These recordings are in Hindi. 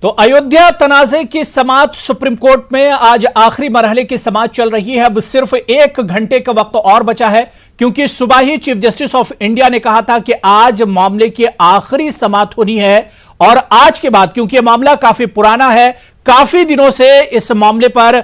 तो अयोध्या तनाज़े की समाअत सुप्रीम कोर्ट में आज आखिरी मरहले की समाअत चल रही है। अब सिर्फ 1 घंटे का वक्त और बचा है, क्योंकि सुबह ही चीफ जस्टिस ऑफ इंडिया ने कहा था कि आज मामले की आखिरी समाअत होनी है। और आज के बाद, क्योंकि यह मामला काफी पुराना है, काफी दिनों से इस मामले पर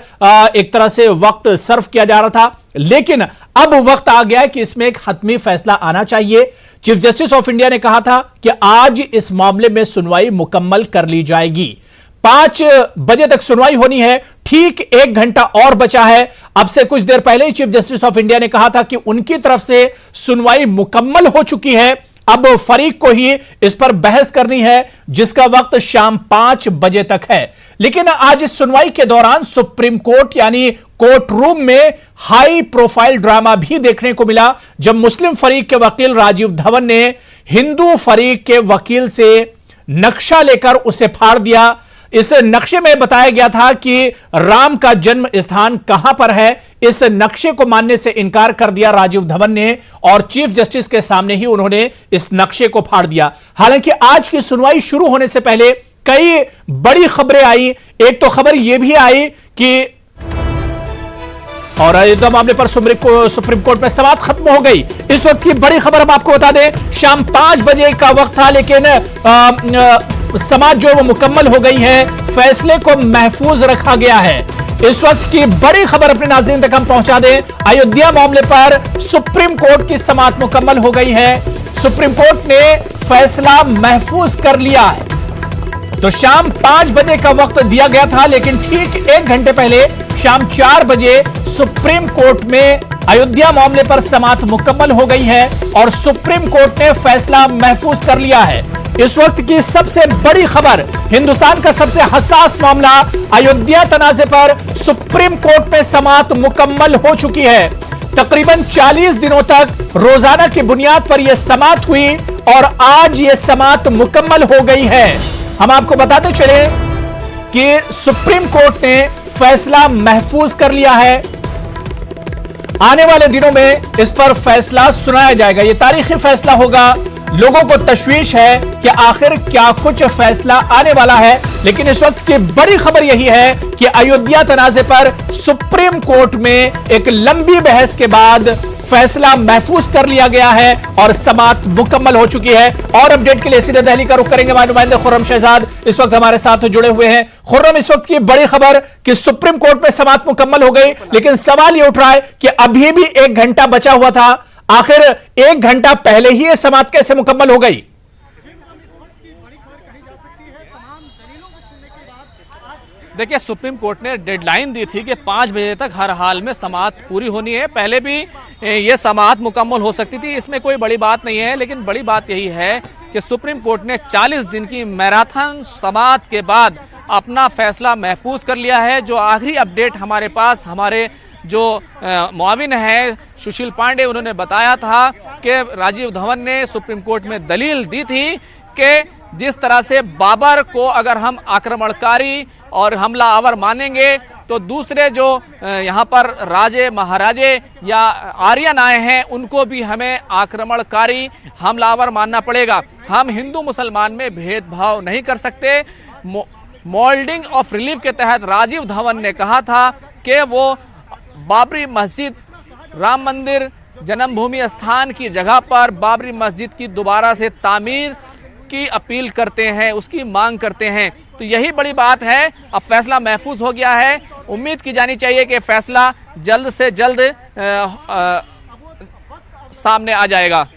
एक तरह से वक्त सर्व किया जा रहा था, लेकिन अब वक्त आ गया है कि इसमें एक हतमी फैसला आना चाहिए। चीफ जस्टिस ऑफ इंडिया ने कहा था कि आज इस मामले में सुनवाई मुकम्मल कर ली जाएगी। 5 बजे तक सुनवाई होनी है। ठीक 1 घंटा और बचा है। अब से कुछ देर पहले ही चीफ जस्टिस ऑफ इंडिया ने कहा था कि उनकी तरफ से सुनवाई मुकम्मल हो चुकी है। अब फरीक को ही इस पर बहस करनी है, जिसका वक्त शाम 5 बजे तक है। लेकिन आज इस सुनवाई के दौरान सुप्रीम कोर्ट यानी कोर्ट रूम में हाई प्रोफाइल ड्रामा भी देखने को मिला, जब मुस्लिम फरीक के वकील राजीव धवन ने हिंदू फरीक के वकील से नक्शा लेकर उसे फाड़ दिया। इस नक्शे में बताया गया था कि राम का जन्म स्थान कहां पर है। इस नक्शे को मानने से इनकार कर दिया राजीव धवन ने, और चीफ जस्टिस के सामने ही उन्होंने इस नक्शे को फाड़ दिया। हालांकि आज की सुनवाई शुरू होने से पहले कई बड़ी खबरें आई। एक तो खबर यह भी आई कि और अयोध्या मामले पर सुप्रीम कोर्ट में समाअत खत्म हो गई। इस वक्त की बड़ी खबर हम आपको बता दें, शाम 5 बजे का वक्त था, लेकिन समाअत जो वो मुकम्मल हो गई है। फैसले को महफूज रखा गया है। इस वक्त की बड़ी खबर अपने नाज़रीन तक हम पहुंचा दें। अयोध्या मामले पर सुप्रीम कोर्ट की समाअत मुकम्मल हो गई है। सुप्रीम कोर्ट ने फैसला महफूज कर लिया है। तो शाम 5 बजे का वक्त दिया गया था, लेकिन ठीक 1 घंटे पहले शाम 4 बजे सुप्रीम कोर्ट में अयोध्या मामले पर समाअत मुकम्मल हो गई है और सुप्रीम कोर्ट ने फैसला महफूज कर लिया है। इस वक्त की सबसे बड़ी खबर, हिंदुस्तान का सबसे हसास मामला अयोध्या तनाज़े पर सुप्रीम कोर्ट में समाअत मुकम्मल हो चुकी है। तकरीबन 40 दिनों तक रोजाना की बुनियाद पर यह समाअत हुई और आज यह समाअत मुकम्मल हो गई है। हम आपको बताते चले कि सुप्रीम कोर्ट ने फैसला महफूज कर लिया है। आने वाले दिनों में इस पर फैसला सुनाया जाएगा। यह तारीखी फैसला होगा। लोगों को तशवीश है कि आखिर क्या कुछ फैसला आने वाला है, लेकिन इस वक्त की बड़ी खबर यही है कि अयोध्या तनाज़े पर सुप्रीम कोर्ट में एक लंबी बहस के बाद फैसला महफूज कर लिया गया है और समाअत मुकम्मल हो चुकी है। और अपडेट के लिए सीधे दिल्ली का रुख करेंगे हमारे नुमाइंदे खुर्रम शहजाद इस वक्त हमारे साथ जुड़े हुए हैं। खुर्रम, इस वक्त की बड़ी खबर कि सुप्रीम कोर्ट में समाअत मुकम्मल हो गई, लेकिन सवाल यह उठ रहा है कि अभी भी 1 घंटा बचा हुआ था। आखिर 1 घंटा पहले ही यह समाअत कैसे मुकम्मल हो गई? देखिए, सुप्रीम कोर्ट ने डेडलाइन दी थी कि 5 बजे तक हर हाल में समाअत पूरी होनी है। पहले भी ये समाअत मुकम्मल हो सकती थी, इसमें कोई बड़ी बात नहीं है। लेकिन बड़ी बात यही है कि सुप्रीम कोर्ट ने 40 दिन की मैराथन समाअत के बाद अपना फैसला महफूज कर लिया है। जो आखिरी अपडेट हमारे पास हमारे जो मुआविन है सुशील पांडे, उन्होंने बताया था कि राजीव धवन ने सुप्रीम कोर्ट में दलील दी थी कि जिस तरह से बाबर को अगर हम आक्रमणकारी और हमलावर मानेंगे, तो दूसरे जो यहाँ पर राजे महाराजे या आर्यन आए हैं, उनको भी हमें आक्रमणकारी हमलावर मानना पड़ेगा। हम हिंदू मुसलमान में भेदभाव नहीं कर सकते। मोल्डिंग ऑफ रिलीफ के तहत राजीव धवन ने कहा था कि वो बाबरी मस्जिद, राम मंदिर, जन्मभूमि स्थान की जगह पर बाबरी मस्जिद की दोबारा से तामीर की अपील करते हैं, उसकी मांग करते हैं। तो यही बड़ी बात है। अब फैसला महफूज हो गया है। उम्मीद की जानी चाहिए कि फैसला जल्द से जल्द सामने आ जाएगा।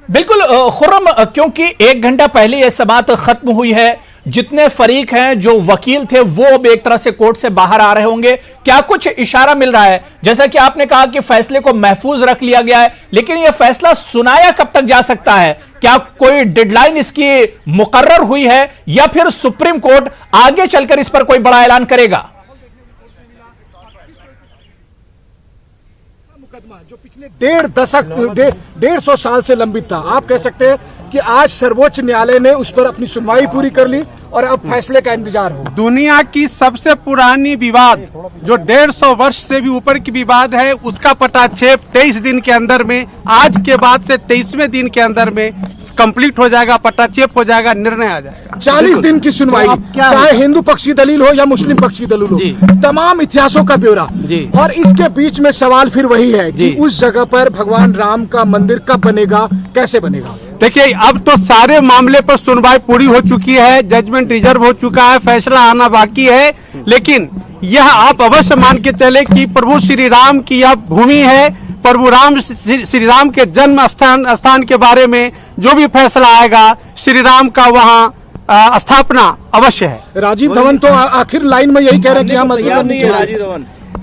बिल्कुल खुर्रम, क्योंकि 1 घंटा पहले यह समाअत खत्म हुई है। जितने फरीक हैं, जो वकील थे, वो अब एक तरह से कोर्ट से बाहर आ रहे होंगे। क्या कुछ इशारा मिल रहा है? जैसा कि आपने कहा कि फैसले को महफूज रख लिया गया है, लेकिन यह फैसला सुनाया कब तक जा सकता है? क्या कोई डेडलाइन इसकी मुकर्रर हुई है, या फिर सुप्रीम कोर्ट आगे चलकर इस पर कोई बड़ा ऐलान करेगा? मुकदमा जो पिछले 1.5 साल से लंबित था, आप कह सकते हैं कि आज सर्वोच्च न्यायालय ने उस पर अपनी सुनवाई पूरी कर ली और अब फैसले का इंतजार हो। दुनिया की सबसे पुरानी विवाद जो 150 वर्ष से भी ऊपर की विवाद है, उसका पटाक्षेप 23 दिन के अंदर में, आज के बाद से 23वें दिन के अंदर में कंप्लीट हो जाएगा, पटाक्षेप हो जाएगा, निर्णय आ जाएगा। 40 दिन की सुनवाई, चाहे हिंदू पक्ष की दलील हो या मुस्लिम पक्ष की दलील हो, तमाम इतिहासों का ब्यौरा। और इसके बीच में सवाल फिर वही है कि उस जगह पर भगवान राम का मंदिर कब बनेगा, कैसे बनेगा। देखिए, अब तो सारे मामले पर सुनवाई पूरी हो चुकी है, जजमेंट रिजर्व हो चुका है, फैसला आना बाकी है। लेकिन यह आप अवश्य मान के चले कि प्रभु श्री राम की यह भूमि है। प्रभु राम श्री राम के जन्म स्थान के बारे में जो भी फैसला आएगा, श्री राम का वहाँ स्थापना अवश्य है। राजीव धवन तो आखिर लाइन में यही कह रहे हैं कि हम मस्जिद बननी चाहिए।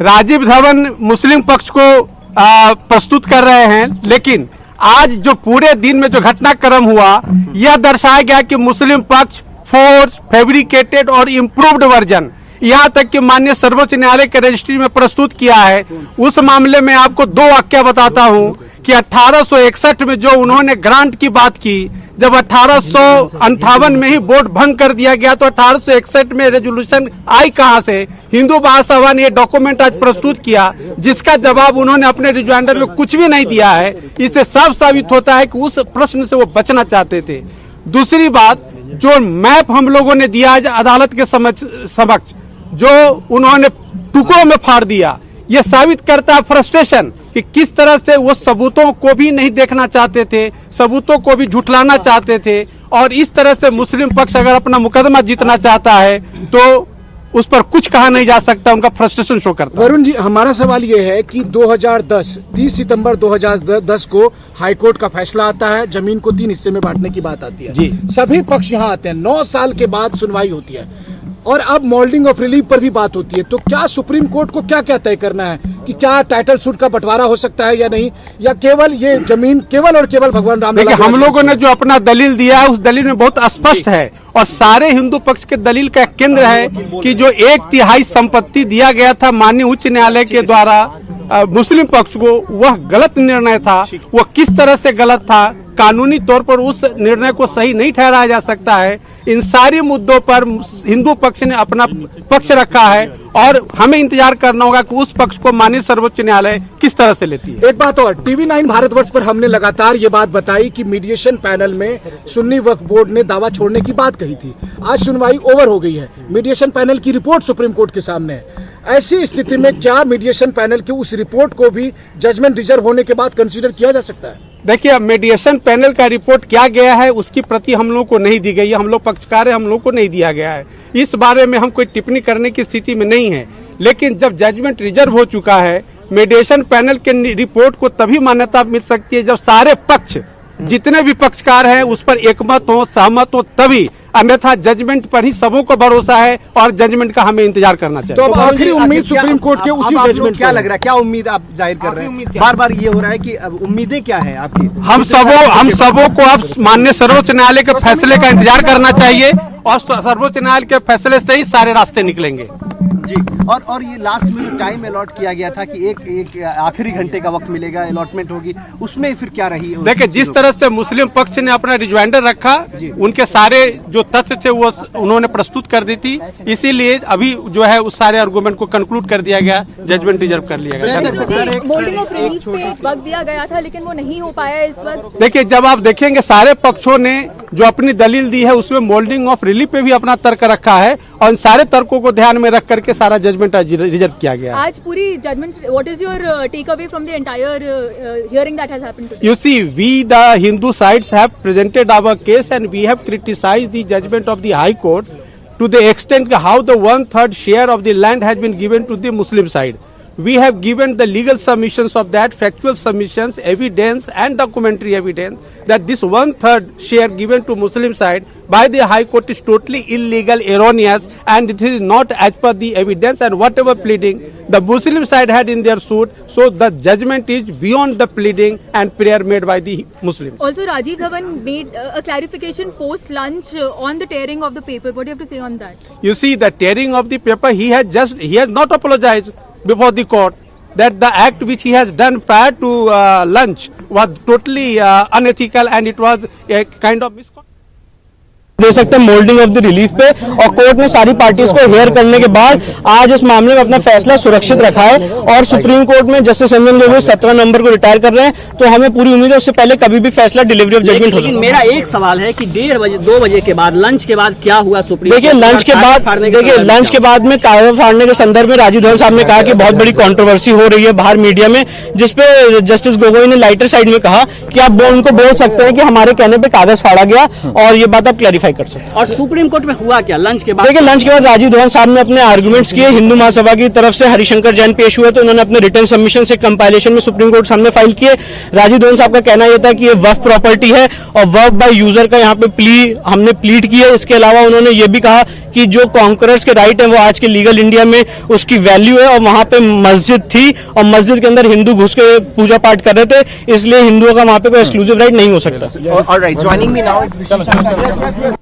राजीव धवन मुस्लिम पक्ष को प्रस्तुत कर रहे हैं, लेकिन आज जो पूरे दिन में जो घटनाक्रम हुआ, यह दर्शाया गया कि मुस्लिम पक्ष फोर्स, फैब्रिकेटेड और इम्प्रूव्ड वर्जन, यहाँ तक कि माननीय सर्वोच्च न्यायालय के रजिस्ट्री में प्रस्तुत किया है। उस मामले में आपको 2 वाक्य बताता हूँ कि 1861 में जो उन्होंने ग्रांट की बात की, जब 1858 में ही वोट भंग कर दिया गया, तो 1861 में रेजोल्यूशन आई कहां से? हिंदू महासभा ने ये डॉक्यूमेंट आज प्रस्तुत किया, जिसका जवाब उन्होंने अपने रिजॉइंडर में कुछ भी नहीं दिया है। इससे साफ साबित होता है कि उस प्रश्न से वो बचना चाहते थे। दूसरी बात, जो मैप हम लोगों ने दिया है अदालत के समक्ष, जो उन्होंने टुकड़ों में फाड़ दिया, यह साबित करता है फ्रस्ट्रेशन कि किस तरह से वो सबूतों को भी नहीं देखना चाहते थे, सबूतों को भी झुठलाना चाहते थे। और इस तरह से मुस्लिम पक्ष अगर अपना मुकदमा जीतना चाहता है तो उस पर कुछ कहा नहीं जा सकता, उनका फ्रस्ट्रेशन शो करता है। वरुण जी, हमारा सवाल ये है कि 30 सितंबर 2010 को हाईकोर्ट का फैसला आता है, जमीन को 3 हिस्से में बांटने की बात आती है जी। सभी पक्ष यहाँ आते हैं, 9 साल के बाद सुनवाई होती है और अब मोल्डिंग ऑफ रिलीफ पर भी बात होती है। तो क्या सुप्रीम कोर्ट को क्या क्या तय करना है कि क्या टाइटल सूट का बंटवारा हो सकता है या नहीं, या केवल ये जमीन केवल और केवल भगवान राम? देखिए, हम लोगों ने जो अपना दलील दिया है, उस दलील में बहुत स्पष्ट है और सारे हिंदू पक्ष के दलील का केंद्र है कि जो 1/3 संपत्ति दिया गया था माननीय उच्च न्यायालय के द्वारा मुस्लिम पक्ष को, वह गलत निर्णय था। वह किस तरह से गलत था, कानूनी तौर पर उस निर्णय को सही नहीं ठहराया जा सकता है। इन सारी मुद्दों पर हिंदू पक्ष ने अपना पक्ष रखा है और हमें इंतजार करना होगा कि उस पक्ष को माननीय सर्वोच्च न्यायालय किस तरह से लेती है। एक बात और, TV9 भारतवर्ष पर हमने लगातार ये बात बताई कि मीडिएशन पैनल में सुन्नी वक्फ बोर्ड ने दावा छोड़ने की बात कही थी। आज सुनवाई ओवर हो गई है, मीडिएशन पैनल की रिपोर्ट सुप्रीम कोर्ट के सामने है। ऐसी स्थिति में क्या मीडिएशन पैनल की उस रिपोर्ट को भी जजमेंट रिजर्व होने के बाद कंसीडर किया जा सकता है? देखिए, मीडिएशन पैनल का रिपोर्ट क्या गया है उसकी प्रति हम लोग को नहीं दी गई है, हम लोग पक्षकार है, हम लोग को नहीं दिया गया है। इस बारे में हम कोई टिप्पणी करने की स्थिति में नहीं है। लेकिन जब जजमेंट रिजर्व हो चुका है, मीडिएशन पैनल के रिपोर्ट को तभी मान्यता मिल सकती है जब सारे पक्ष, जितने भी पक्षकार हैं, उस पर एकमत हो, सहमत हो, तभी। अन्यथा जजमेंट पर ही सबों को भरोसा है और जजमेंट का हमें इंतजार करना चाहिए। तो अब आखिरी उम्मीद सुप्रीम कोर्ट के उसी जजमेंट, क्या लग रहा है, क्या उम्मीद आप जाहिर कर रहे हैं? बार बार ये हो रहा है कि अब उम्मीदें क्या है आपकी? हम सबों को अब माननीय सर्वोच्च न्यायालय के फैसले का इंतजार करना चाहिए और सर्वोच्च न्यायालय के फैसले से ही सारे रास्ते निकलेंगे जी। और ये लास्ट में जो टाइम अलॉट किया गया था कि एक आखिरी घंटे का वक्त मिलेगा, अलॉटमेंट होगी, उसमें फिर क्या रही? देखिए, जिस तरह से मुस्लिम पक्ष ने अपना रिजॉइंडर रखा, उनके सारे जो तथ्य थे वो उन्होंने प्रस्तुत कर दी थी, इसीलिए अभी जो है उस सारे आर्गूमेंट को कंक्लूड कर दिया गया, जजमेंट रिजर्व कर लिया गया। मोल्डिंग ऑफ रिलीफ पे वक्त दिया गया था लेकिन वो नहीं हो पाया इस वक्त। देखिए, जब आप देखेंगे सारे पक्षों ने जो अपनी दलील दी है उसमें मोल्डिंग ऑफ रिलीफ पे भी अपना तर्क रखा है और इन सारे तर्कों को ध्यान में रख करके सारा जजमेंट रिजर्व किया गया। आज पूरी judgement, what is your take away from the entire hearing that has happened today? You see, we the Hindu sides have presented our case and we have criticized the judgment of the High Court to the extent how the 1/3 share of the land has been given to the Muslim side. We have given the legal submissions of that, factual submissions, evidence and documentary evidence that this 1/3 share given to Muslim side by the High Court is totally illegal, erroneous, and it is not as per the evidence and whatever pleading the Muslim side had in their suit. So the judgment is beyond the pleading and prayer made by the Muslims. Also, Rajiv Dhawan made a clarification post lunch on the tearing of the paper. What do you have to say on that? You see, the tearing of the paper, he has not apologized before the court. that the act which he has done prior to lunch was totally unethical and it was a kind of misconduct. दे सकते हैं मोल्डिंग ऑफ द रिलीफ पे, और कोर्ट ने सारी पार्टीज को हेयर करने के बाद आज इस मामले में अपना फैसला सुरक्षित रखा है और सुप्रीम कोर्ट में जस्टिस रंजन गोगोई 17 नवंबर को रिटायर कर रहे हैं, तो हमें पूरी उम्मीद है उससे पहले कभी भी फैसला डिलीवरी ऑफ जजमेंट हो सकता है। लेकिन मेरा एक सवाल है कि 1:30 बजे 2 बजे के बाद लंच के बाद क्या हुआ सुप्रीम देखिए लंच के बाद में कागज फाड़ने के संदर्भ में राजीव धवन साहब ने कहा कि बहुत बड़ी कंट्रोवर्सी हो रही है बाहर मीडिया में, जिसपे जस्टिस गोगोई ने लाइटर साइड में कहा कि आप उनको बोल सकते हैं कि हमारे कहने पे कागज फाड़ा गया, और ये बात आप क्लैरिफाई कर सकते हैं। और सुप्रीम कोर्ट में हुआ क्या लंच के बाद? देखिए लंच के बाद राजीव धवन साहब ने अपने आर्गुमेंट्स किए, हिंदू महासभा की तरफ से हरिशंकर जैन पेश हुए तो उन्होंने अपने रिटर्न सबमिशन से कंपाइलेशन में सुप्रीम कोर्ट सामने फाइल किए। राजीव धवन साहब का कहना यह था कि ये वक्फ प्रॉपर्टी है और वक्फ बाय यूजर का यहाँ पे हमने प्लीड किया। इसके अलावा उन्होंने ये भी कहा कि जो कॉन्करर्स के राइट है वो आज के लीगल इंडिया में उसकी वैल्यू है, और वहां पे मस्जिद थी और मस्जिद के अंदर हिंदू घुस के पूजा पाठ कर रहे थे, इसलिए हिंदुओं का वहां पे कोई एक्सक्लूसिव राइट नहीं हो सकता। Alright, joining me now is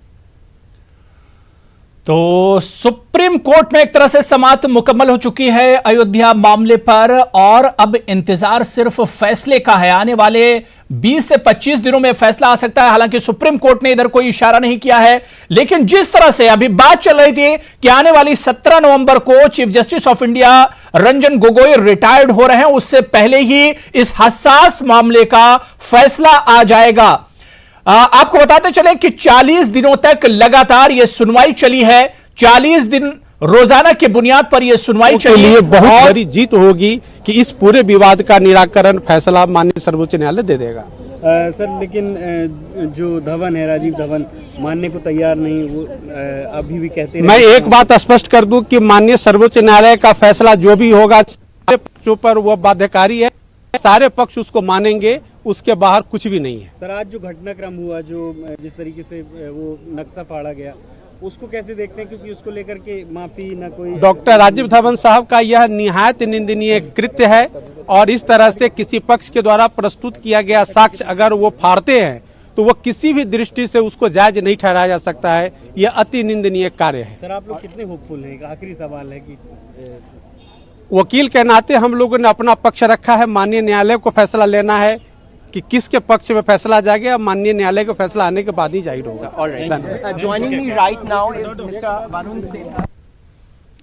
तो सुप्रीम कोर्ट में एक तरह से समाअत मुकम्मल हो चुकी है अयोध्या मामले पर, और अब इंतजार सिर्फ फैसले का है। आने वाले 20 से 25 दिनों में फैसला आ सकता है। हालांकि सुप्रीम कोर्ट ने इधर कोई इशारा नहीं किया है, लेकिन जिस तरह से अभी बात चल रही थी कि आने वाली 17 नवंबर को chief justice of India Ranjan Gogoi retired हो रहे हैं, उससे पहले ही इस हसास मामले का फैसला आ जाएगा। आपको बताते चले कि 40 दिनों तक लगातार यह सुनवाई चली है। 40 दिन रोजाना की बुनियाद पर यह सुनवाई चली है। बहुत बड़ी जीत होगी कि इस पूरे विवाद का निराकरण फैसला माननीय सर्वोच्च न्यायालय दे देगा। सर लेकिन जो धवन है, राजीव धवन मानने को तैयार नहीं, वो अभी भी कहते हैं। मैं एक बात स्पष्ट कर दूं कि माननीय सर्वोच्च न्यायालय का फैसला जो भी होगा सारे पक्षों पर वो बाध्यकारी है, सारे पक्ष उसको मानेंगे, उसके बाहर कुछ भी नहीं है। सर आज जो घटनाक्रम हुआ, जो जिस तरीके से वो नक्शा फाड़ा गया, उसको कैसे देखते हैं? क्योंकि उसको लेकर के माफी ना कोई। डॉक्टर राजीव धवन साहब का यह निहायत निंदनीय कृत्य है, और इस तरह से किसी पक्ष के द्वारा प्रस्तुत किया गया साक्ष्य अगर वो फाड़ते हैं तो वो किसी भी दृष्टि से उसको जायज नहीं ठहराया जा सकता है। यह अति निंदनीय कार्य है। सर आप लोग कितने होपफुल हैं? आखिरी सवाल है कि वकील के नाते हम लोगों ने अपना पक्ष रखा है। माननीय न्यायालय को फैसला लेना है कि किसके पक्ष में फैसला जाएगा, माननीय न्यायालय का फैसला आने के बाद ही जाहिर होगा। Joining me right now is mister Varun Singh.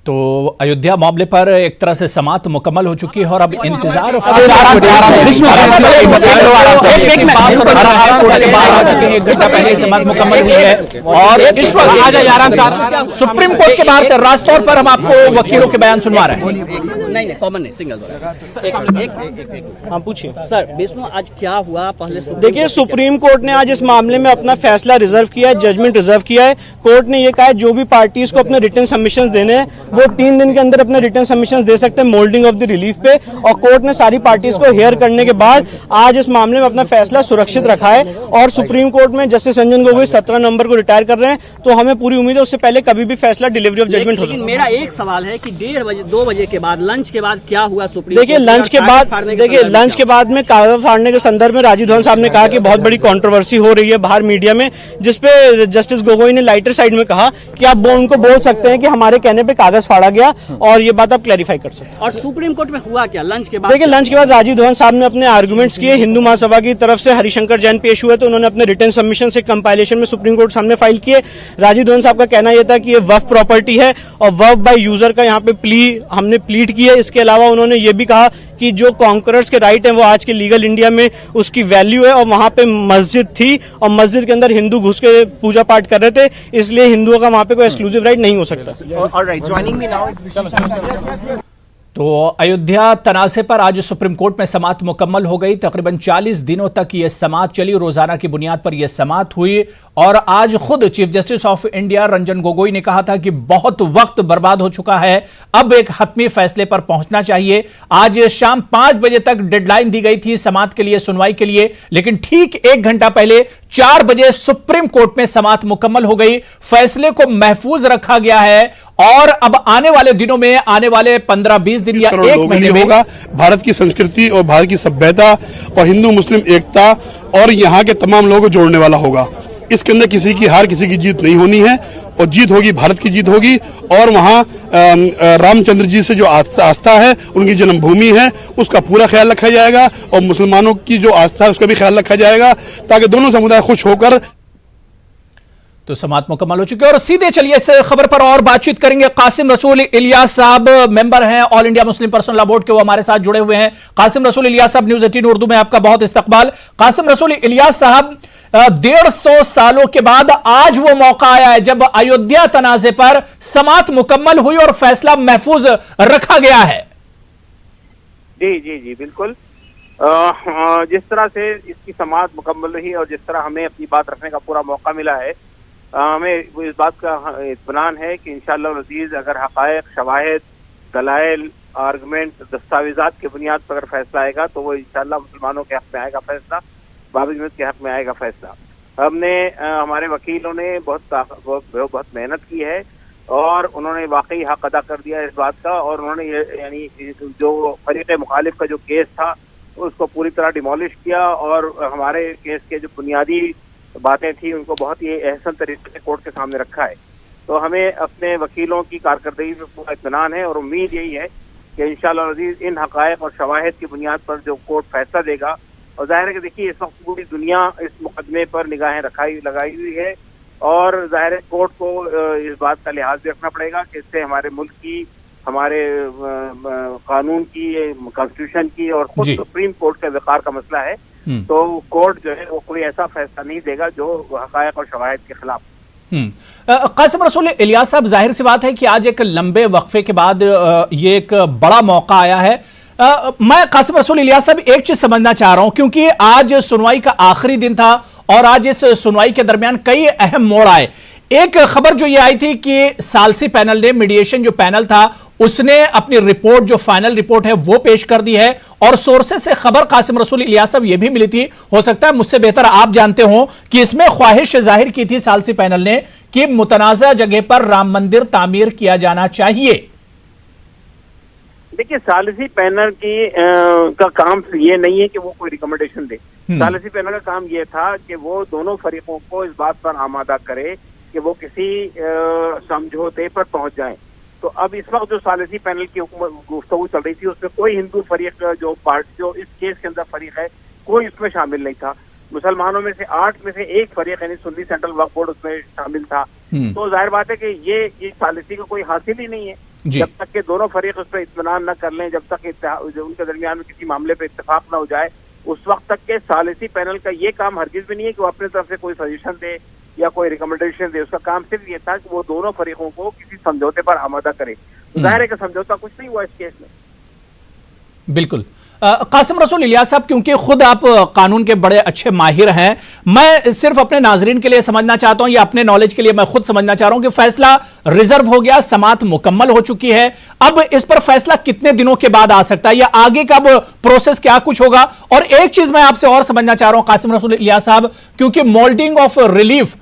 तो अयोध्या मामले पर एक तरह से समाअत मुकम्मल हो चुकी है और अब इंतजार एक घंटा पहले समाअत मुकम्मल हुई है, और इस वक्त सुप्रीम कोर्ट के बाहर से राज तौर पर हम आपको वकीलों के बयान सुनवा रहे हैं। नहीं कॉमन नहीं, सिंगल। हाँ पूछिए सर। विष्णु आज क्या हुआ पहले? देखिए सुप्रीम कोर्ट ने आज इस मामले में अपना फैसला रिजर्व किया है, जजमेंट रिजर्व किया है। कोर्ट ने ये कहा है जो भी पार्टीज को अपने रिटर्न सबमिशन देने हैं वो 3 दिन के अंदर अपने रिटर्न सबमिशन दे सकते हैं मोल्डिंग ऑफ द रिलीफ पे, और कोर्ट ने सारी पार्टीज को हेयर करने के बाद आज इस मामले में अपना फैसला सुरक्षित रखा है। और सुप्रीम कोर्ट में जस्टिस रंजन गोगोई 17 नवंबर को रिटायर कर रहे हैं, तो हमें पूरी उम्मीद है उससे पहले कभी भी फैसला डिलीवरी ऑफ जजमेंट हो सकता है। लेकिन मेरा एक सवाल है कि 1:30 बजे 2 बजे के बाद लंच के बाद क्या हुआ सुप्रीम? देखिए लंच के बाद में कागज फाड़ने के संदर्भ में राजीव धवन साहब ने कहा कि बहुत बड़ी कंट्रोवर्सी हो रही है बाहर मीडिया में, जिसपे जस्टिस गोगोई ने लाइटर साइड में कहा कि आप उनको बोल सकते हैं कि हमारे कहने पे कागज फाड़ा गया, और ये बात आप क्लैरिफाई कर सकते हैं। और सुप्रीम कोर्ट में हुआ क्या लंच के बाद? देखिए लंच के बाद राजीव धवन साहब ने अपने आर्गुमेंट्स किए, हिंदू महासभा की तरफ से हरिशंकर जैन पेश हुए तो उन्होंने अपने रिटर्न सबमिशन से कंपाइलेशन में सुप्रीम कोर्ट सामने फाइल किए। राजीव धवन साहब का कहना यह था कि ये वक्फ प्रॉपर्टी है और वक्फ बाय यूजर का यहाँ पे हमने प्लीड किया। इसके अलावा उन्होंने ये भी कहा कि जो कॉन्करर्स के राइट है वो आज के लीगल इंडिया में उसकी वैल्यू है, और वहां पे मस्जिद थी और मस्जिद के अंदर हिंदू घुस के पूजा पाठ कर रहे थे, इसलिए हिंदुओं का वहां पे कोई एक्सक्लूसिव राइट नहीं हो सकता। Alright, joining me now is तो अयोध्या तनाज़े पर आज सुप्रीम कोर्ट में समाअत मुकम्मल हो गई। तकरीबन 40 दिनों तक यह समाअत चली, रोजाना की बुनियाद पर यह समाअत हुई, और आज खुद chief justice of India Ranjan Gogoi ने कहा था कि बहुत वक्त बर्बाद हो चुका है, अब एक हतमी फैसले पर पहुंचना चाहिए। आज शाम 5 बजे तक डेडलाइन दी गई थी समाअत के लिए, सुनवाई के लिए, लेकिन ठीक 1 घंटा पहले 4 बजे सुप्रीम कोर्ट में समाअत मुकम्मल हो गई। फैसले को महफूज रखा गया है, और अब आने वाले दिनों में, आने वाले 15-20 दिन या 1 महीने में होगा भारत की संस्कृति और भारत की सभ्यता और हिंदू मुस्लिम एकता और यहाँ के तमाम लोगों को जोड़ने वाला होगा। इसके अंदर किसी की हार किसी की जीत नहीं होनी है और जीत होगी, भारत की जीत होगी। और वहाँ रामचंद्र जी से जो आस्था है, उनकी जन्मभूमि है, उसका पूरा ख्याल रखा जाएगा और मुसलमानों की जो आस्था है उसका भी ख्याल रखा जाएगा, ताकि दोनों समुदाय खुश होकर। तो समाअत मुकम्मल हो चुकी है और सीधे चलिए इस खबर पर और बातचीत करेंगे। कासिम रसूल इलियास साहब मेंबर हैं all India Muslim personal law board के, वो हमारे साथ जुड़े हुए हैं। कासिम रसूल इलियास साहब, न्यूज़ 18 उर्दू में आपका बहुत इस्तकबाल। कासिम रसूल इलियास साहब, 150 सालों के बाद आज वो मौका आया है जब अयोध्या तनाजे पर समाअत मुकम्मल हुई और फैसला महफूज रखा गया है। जी जी जी बिल्कुल। जिस तरह से इसकी समाअत मुकम्मल रही और जिस तरह हमें अपनी बात रखने का पूरा मौका मिला है, हमें इस बात का इत्मीनान है कि इंशाअल्लाह अज़ीज़ अगर हक़ाइक़, शवाहिद, दलाइल, आर्गुमेंट, दस्तावेज़ात की बुनियाद पर अगर फैसला आएगा तो वो इंशाअल्लाह मुसलमानों के हक़ में आएगा फैसला, बाबरी के हक़ में आएगा फैसला। हमने हमारे वकीलों ने बहुत मेहनत की है और उन्होंने वाकई हक़ अदा कर दिया इस बात का। और उन्होंने यानी जो फरीक़े मुखालिफ का जो केस था उसको पूरी तरह डिमोलिश किया और हमारे केस के जो बुनियादी बातें थी उनको बहुत ही एहसन तरीके से कोर्ट के सामने रखा है। तो हमें अपने वकीलों की कारकर्दगी पर पूरा इत्मीनान है और उम्मीद यही है कि इंशाअल्लाह अज़ीज़ इन हक़ाइक़ और शवाहिद की बुनियाद पर जो कोर्ट फैसला देगा, और जाहिर है कि देखिए इस वक्त पूरी दुनिया इस मुकदमे पर निगाहें लगाई हुई है और जाहिर है कोर्ट को इस बात का लिहाज भी रखना पड़ेगा कि इससे हमारे मुल्क की, हमारे कानून की, कॉन्स्टिट्यूशन की और खुद सुप्रीम कोर्ट के वक़ार का मसला है। तो कोर्ट जो है वो कोई ऐसा फैसला नहीं देगा जो हक़ाइक़ और शवाहिद के खिलाफ। कासिम रसूल इलियास साहब, जाहिर सी बात है कि आज एक लंबे वक्फे के बाद ये एक बड़ा मौका आया है। मैं कासिम रसूल इलियास साहब एक चीज समझना चाह रहा हूं, क्योंकि आज सुनवाई का आखिरी दिन था और आज इस सुनवाई के दरमियान कई अहम मोड़ आए। एक खबर जो ये आई थी कि सालसी पैनल ने, मीडिएशन जो पैनल था उसने अपनी रिपोर्ट, जो फाइनल रिपोर्ट है वो पेश कर दी है और सोर्सेस से खबर कासिम रसूल इलियास साहब ये भी मिली थी, हो सकता है मुझसे बेहतर आप जानते हो, कि इसमें ख्वाहिश जाहिर की थी सालसी पैनल ने कि मुतनाज़ा जगह पर राम मंदिर तामीर किया जाना चाहिए। देखिए सालिसी पैनल की का काम ये नहीं है कि वो कोई रिकमेंडेशन दे। सालिसी पैनल का काम ये था कि वो दोनों फरीकों को इस बात पर आमादा करे कि वो किसी समझौते पर पहुंच जाएं। तो अब इस वक्त जो सालिसी पैनल की गुफ्तगू चल रही थी उसमें कोई हिंदू फरीक जो इस केस के अंदर फरीक है, कोई उसमें शामिल नहीं था। मुसलमानों में से 8 में से एक फरीक यानी सुन्नी सेंट्रल वक्फ बोर्ड उसमें शामिल था। तो जाहिर बात है कि ये सालिसी का कोई हासिल ही नहीं है जब तक कि दोनों फरीक उस पर इत्मीनान न कर लें, जब तक उनके दरमियान में किसी मामले पर इत्तेफाक न हो जाए, उस वक्त तक के सालिसी पैनल का ये काम हरगिज भी नहीं है कि वो अपनी तरफ से कोई सजेशन दे या कोई रिकमेंडेशन दे। उसका काम सिर्फ ये था कि वो दोनों फरीकों को किसी समझौते पर आमादा करे। जाहिर है कि समझौता कुछ नहीं हुआ इस केस में। बिल्कुल। कासिम रसूल इलियास साहब, क्योंकि खुद आप कानून के बड़े अच्छे माहिर हैं, मैं सिर्फ अपने नाजरीन के लिए समझना चाहता हूं या अपने नॉलेज के लिए मैं खुद समझना चाह रहा हूं कि फैसला रिजर्व हो गया, समाअत मुकम्मल हो चुकी है, अब इस पर फैसला कितने दिनों के बाद आ सकता है या आगे का प्रोसेस क्या कुछ होगा? और एक चीज मैं आपसे और समझना चाह रहा हूं कासिम रसूल इलियास साहब, क्योंकि मोल्डिंग ऑफ रिलीफ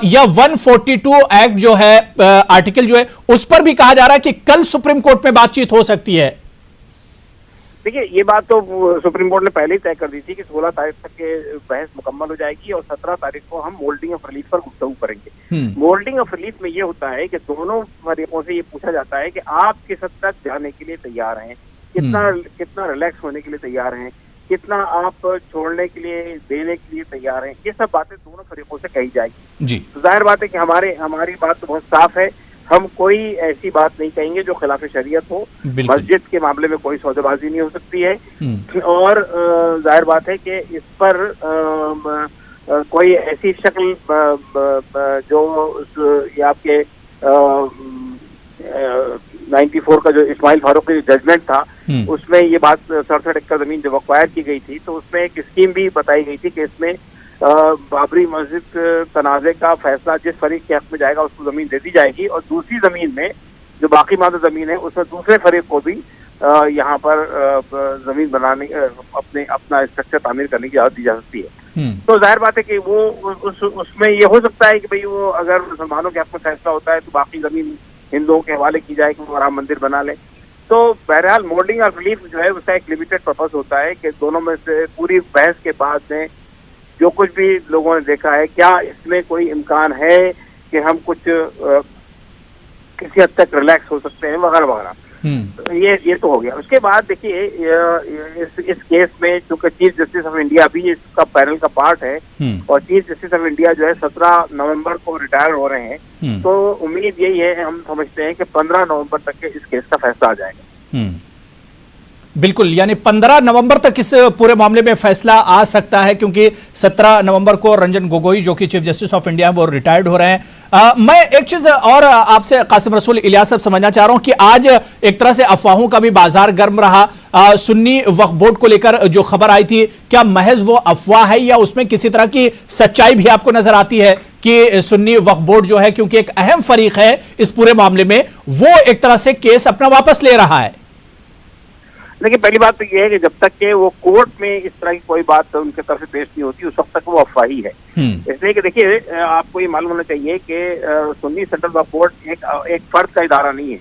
या 142 एक्ट जो है, आर्टिकल जो है, उस पर भी कहा जा रहा है कि कल सुप्रीम कोर्ट में बातचीत हो सकती है। देखिए ये बात तो सुप्रीम कोर्ट ने पहले ही तय कर दी थी कि 16 तारीख तक के बहस मुकम्मल हो जाएगी और 17 तारीख को हम मोल्डिंग ऑफ रिलीफ पर गुफ्तगू करेंगे। मोल्डिंग ऑफ रिलीफ में ये होता है कि दोनों फरीकों से ये पूछा जाता है कि आप किस हद तक जाने के लिए तैयार हैं, कितना रिलैक्स होने के लिए तैयार हैं, कितना आप छोड़ने के लिए, देने के लिए तैयार हैं। ये सब बातें दोनों फरीकों से कही जाएगी। तो जाहिर बात है कि हमारी बात तो बहुत साफ है, हम कोई ऐसी बात नहीं कहेंगे जो खिलाफ शरीयत हो। मस्जिद के मामले में कोई सौदेबाजी नहीं हो सकती है और जाहिर बात है कि इस पर कोई ऐसी शक्ल जो ये आपके 94 का जो इस्माइल फारूक की जजमेंट था उसमें ये बात 67 एकड़ जमीन जब एक्वायर की गई थी तो उसमें एक स्कीम भी बताई गई थी कि इसमें बाबरी मस्जिद तनाज़े का फैसला जिस फरीक के हक में जाएगा उसको जमीन दे दी जाएगी और दूसरी जमीन में जो बाकी मादा जमीन है उसमें दूसरे फरीक को भी यहाँ पर जमीन बनाने अपना स्ट्रक्चर तामीर करने की इजाजत दी जा सकती है। तो जाहिर बात है कि वो उसमें ये हो सकता है कि भाई वो अगर मुसलमानों के हक में फैसला होता है तो बाकी जमीन हिंदुओं के हवाले की जाए कि वो राम मंदिर बना ले। तो बहरहाल मोल्डिंग ऑफ रिलीफ जो है उसका एक लिमिटेड पर्पस होता है कि दोनों में से पूरी बहस के बाद में जो कुछ भी लोगों ने देखा है, क्या इसमें कोई इम्कान है कि हम कुछ किसी हद तक रिलैक्स हो सकते हैं वगैरह वगैरह। तो ये तो हो गया। उसके बाद देखिए इस केस में चूंकि चीफ जस्टिस ऑफ इंडिया भी इसका पैनल का पार्ट है और चीफ जस्टिस ऑफ इंडिया जो है 17 नवंबर को रिटायर हो रहे हैं, तो उम्मीद यही है, हम समझते हैं कि 15 नवंबर तक के इस केस का फैसला आ जाएगा। बिल्कुल, यानी 15 नवंबर तक इस पूरे मामले में फैसला आ सकता है, क्योंकि 17 नवंबर को रंजन गोगोई जो कि चीफ जस्टिस ऑफ इंडिया वो रिटायर्ड हो रहे हैं। मैं एक चीज और आपसे कासिम रसूल इलियास साहब समझना चाह रहा हूं कि आज एक तरह से अफवाहों का भी बाजार गर्म रहा। सुन्नी वक्फ बोर्ड को लेकर जो खबर आई थी, क्या महज वो अफवाह है या उसमें किसी तरह की सच्चाई भी आपको नजर आती है कि सुन्नी वक्फ बोर्ड जो है, क्योंकि एक अहम फरीक है इस पूरे मामले में, वो एक तरह से केस अपना वापस ले रहा है? देखिए, पहली बात तो ये है कि जब तक के वो कोर्ट में इस तरह की कोई बात उनके तरफ से पेश नहीं होती, उस वक्त तक वो अफवाह ही है। इसलिए कि देखिए, आपको ये मालूम होना चाहिए कि सुन्नी सेंट्रल वक्फ बोर्ड एक फर्द का इदारा नहीं है,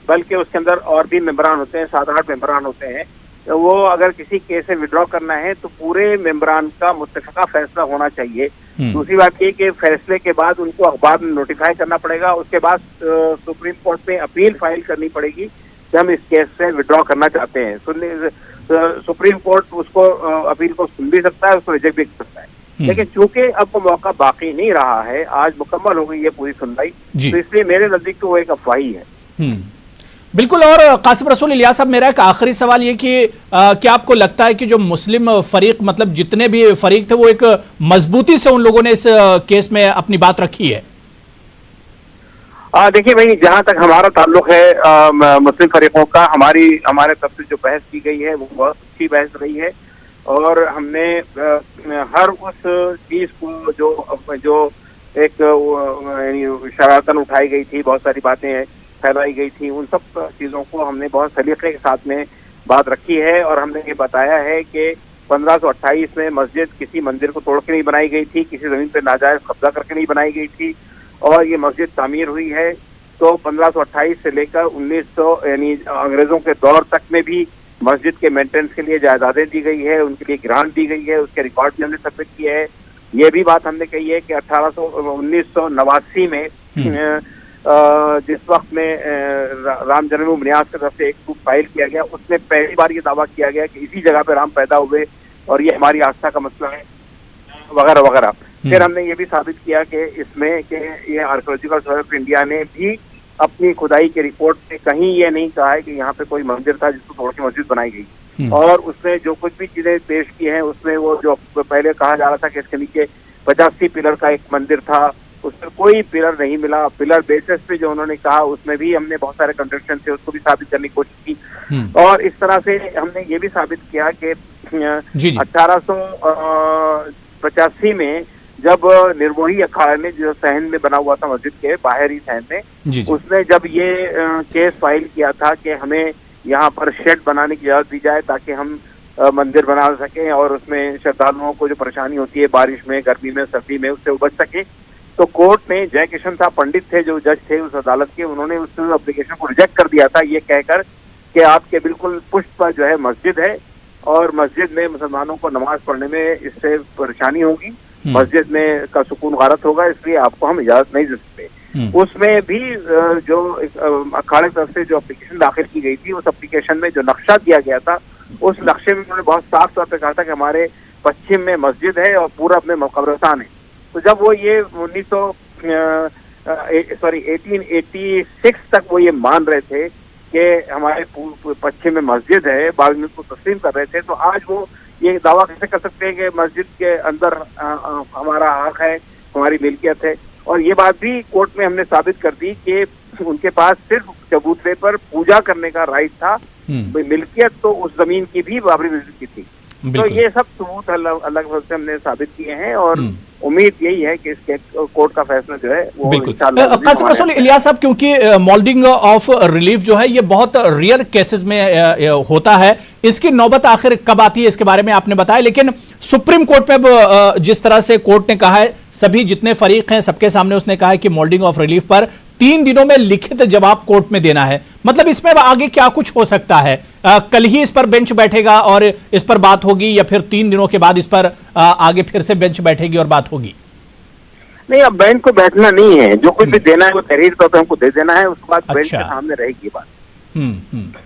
बल्कि उसके अंदर और भी मेंबरान होते हैं, 7-8 मेंबरान होते हैं। तो वो अगर किसी केस से विड्रॉ करना है तो पूरे मेंबरान का मुत्तफिका फैसला होना चाहिए। दूसरी बात ये कि फैसले के बाद उनको अखबार में नोटिफाई करना पड़ेगा, उसके बाद सुप्रीम कोर्ट में अपील फाइल करनी पड़ेगी कि हम इस केस से विड्रॉ करना चाहते हैं। सुप्रीम कोर्ट उसको अपील को सुन भी सकता है, उसको रिजेक्ट भी कर सकता है। लेकिन चूंकि अब वो मौका बाकी नहीं रहा है, आज मुकम्मल हो गई है पूरी सुनवाई, तो इसलिए मेरे नजदीक तो वो एक अफवाही है। बिल्कुल। और कासिम रसूल इलियास साहब, मेरा एक आखिरी सवाल ये कि क्या आपको लगता है कि जो मुस्लिम फरीक, मतलब जितने भी फरीक थे, वो एक मजबूती से उन लोगों ने इस केस में अपनी बात रखी है? देखिए भाई, जहां तक हमारा ताल्लुक है मुस्लिम फरीकों का, हमारे तरफ से जो बहस की गई है वो बहुत अच्छी बहस रही है और हमने हर उस चीज को जो एक शरारतन उठाई गई थी, बहुत सारी बातें फैलाई गई थी, उन सब चीजों को हमने बहुत सलीके के साथ में बात रखी है और हमने ये बताया है कि 1528 में मस्जिद किसी मंदिर को तोड़ के नहीं बनाई गई थी, किसी जमीन पर नाजायज कब्जा करके नहीं बनाई गई थी और ये मस्जिद तामीर हुई है। तो 1528 से लेकर 1900 यानी अंग्रेजों के दौर तक में भी मस्जिद के मेंटेनेंस के लिए जायदादें दी गई है, उनके लिए ग्रांट दी गई है, उसके रिकॉर्ड भी हमने सबमिट किए हैं। ये भी बात हमने कही है कि 1989 में जिस वक्त में राम जन्मभूमि न्यास की तरफ से एक सूट फाइल किया गया, उसमें पहली बार ये दावा किया गया कि इसी जगह पे राम पैदा हुए और ये हमारी आस्था का मसला है वगैरह वगैरह। फिर हमने ये भी साबित किया कि इसमें कि ये आर्कियोलॉजिकल सर्वे ऑफ इंडिया ने भी अपनी खुदाई के रिपोर्ट में कहीं ये नहीं कहा है कि यहाँ पे कोई मंदिर था जिसको तोड़ के मस्जिद बनाई गई और उसने जो कुछ भी चीजें पेश की हैं उसमें वो जो पहले कहा जा रहा था कि इसके नीचे 85 पिलर का एक मंदिर था, उसमें कोई पिलर नहीं मिला। पिलर बेसिस पे जो उन्होंने कहा उसमें भी हमने बहुत सारे कंट्रडिक्शन थे, उसको भी साबित करने की कोशिश की और इस तरह से हमने ये भी साबित किया कि 1885 में जब निर्मोही अखाड़ा ने जो सहन में बना हुआ था मस्जिद के बाहरी सहन में, उसने जब ये केस फाइल किया था कि हमें यहाँ पर शेड बनाने की इजाजत दी जाए ताकि हम मंदिर बना सकें और उसमें श्रद्धालुओं को जो परेशानी होती है बारिश में, गर्मी में, सर्दी में, उससे बच सके, तो कोर्ट ने जय किशन साहब पंडित थे जो जज थे उस अदालत के, उन्होंने उस एप्लीकेशन को रिजेक्ट कर दिया था ये कहकर कि आपके बिल्कुल पुष्ट पर जो है मस्जिद है और मस्जिद में मुसलमानों को नमाज पढ़ने में इससे परेशानी होगी, मस्जिद में का सुकून गारत होगा, इसलिए आपको हम इजाजत नहीं दे सकते। उसमें भी जो अखाड़े तरफ से जो एप्लीकेशन दाखिल की गई थी, उस एप्लीकेशन में जो नक्शा दिया गया था, उस नक्शे में उन्होंने बहुत साफ तौर पे कहा था कि हमारे पश्चिम में मस्जिद है और पूरब में कब्रिस्तान है। तो जब वो ये 1886 तक वो ये मान रहे थे कि हमारे पश्चिम में मस्जिद है, बाद में उसको तस्लीम कर रहे थे, तो आज वो ये दावा कैसे कर सकते हैं कि मस्जिद के अंदर हमारा हक है, हमारी मिल्कियत है। और ये बात भी कोर्ट में हमने साबित कर दी कि उनके पास सिर्फ चबूतरे पर पूजा करने का राइट था, मिल्कियत तो उस जमीन की भी बाबरी मस्जिद की थी। तो ये सब सबूत अलग से हमने साबित किए हैं और उम्मीद यही है कि इसके कोर्ट का फैसला जो है वो इंशाअल्लाह। कासिम रसूल इलियास साहब, क्योंकि मॉल्डिंग ऑफ रिलीफ जो है ये बहुत रेयर केसेस में होता है, इसकी नौबत आखिर कब आती है इसके बारे में आपने बताया, लेकिन सुप्रीम कोर्ट में अब जिस तरह से कोर्ट ने कहा है, सभी जितने फरीक हैं सबके सामने उसने कहा है कि मोल्डिंग ऑफ रिलीफ पर 3 दिनों में लिखित जवाब कोर्ट में देना है। मतलब इसमें आगे क्या कुछ हो सकता है? कल ही इस पर बेंच बैठेगा और इस पर बात होगी, या फिर 3 दिनों के बाद इस पर आगे फिर से बेंच बैठेगी और बात होगी? नहीं, अब बेंच को बैठना नहीं है, जो कुछ भी देना है वो तहरीर तौर पर हमको दे देना है, उसके बाद बेंच के सामने रहेगी बात।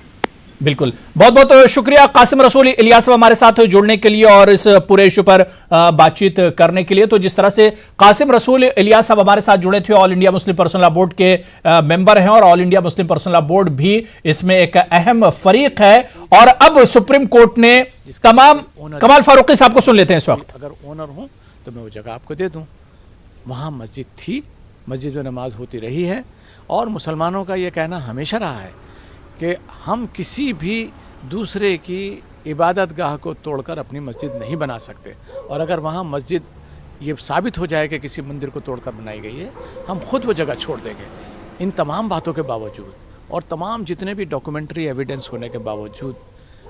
बिल्कुल, बहुत बहुत शुक्रिया कासिम रसूल इलियास साहब हमारे साथ जुड़ने के लिए और इस पूरे इशू पर बातचीत करने के लिए। तो जिस तरह से कासिम रसूल इलियास साहब हमारे साथ जुड़े थे, all India Muslim personal law board के मेंबर हैं और all India Muslim personal law board भी इसमें एक अहम फरीक है। और अब सुप्रीम कोर्ट ने तमाम, कमाल फारूकी साहब को सुन लेते हैं इस वक्त। अगर ओनर हूं तो मैं वो जगह आपको दे दूं। वहां मस्जिद थी, मस्जिद में नमाज होती रही है, और मुसलमानों का ये कहना हमेशा रहा है कि हम किसी भी दूसरे की इबादत गाह को तोड़कर अपनी मस्जिद नहीं बना सकते, और अगर वहाँ मस्जिद ये साबित हो जाए कि किसी मंदिर को तोड़कर बनाई गई है, हम खुद वो जगह छोड़ देंगे। इन तमाम बातों के बावजूद और तमाम जितने भी डॉक्यूमेंट्री एविडेंस होने के बावजूद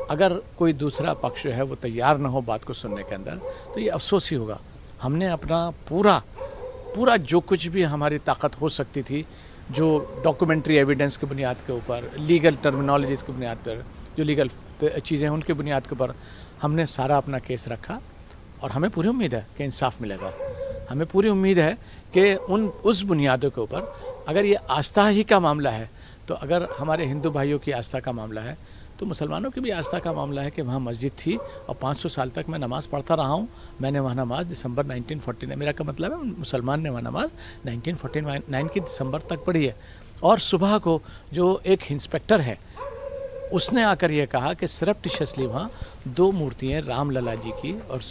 अगर कोई दूसरा पक्ष है वो तैयार ना हो बात को सुनने के अंदर, तो ये अफसोस ही होगा। हमने अपना पूरा जो कुछ भी हमारी ताकत हो सकती थी, जो डॉक्यूमेंट्री एविडेंस की बुनियाद के ऊपर, लीगल टर्मिनोलॉजीज़ की बुनियाद पर, जो लीगल चीज़ें हैं उनकी बुनियाद के ऊपर हमने सारा अपना केस रखा, और हमें पूरी उम्मीद है कि इंसाफ मिलेगा। हमें पूरी उम्मीद है कि उस बुनियादों के ऊपर, अगर ये आस्था ही का मामला है, तो अगर हमारे हिंदू भाइयों की आस्था का मामला है, तो मुसलमानों की भी आस्था का मामला है कि वहाँ मस्जिद थी और 500 साल तक मैं नमाज़ पढ़ता रहा हूँ। मैंने वहाँ नमाज दिसंबर 1949, मेरा का मतलब है मुसलमान ने वहाँ नमाज 1949 की दिसंबर तक पढ़ी है। और सुबह को जो एक इंस्पेक्टर है उसने आकर ये कहा कि सरप्टिशियसली वहाँ 2 मूर्तियाँ राम लला जी की और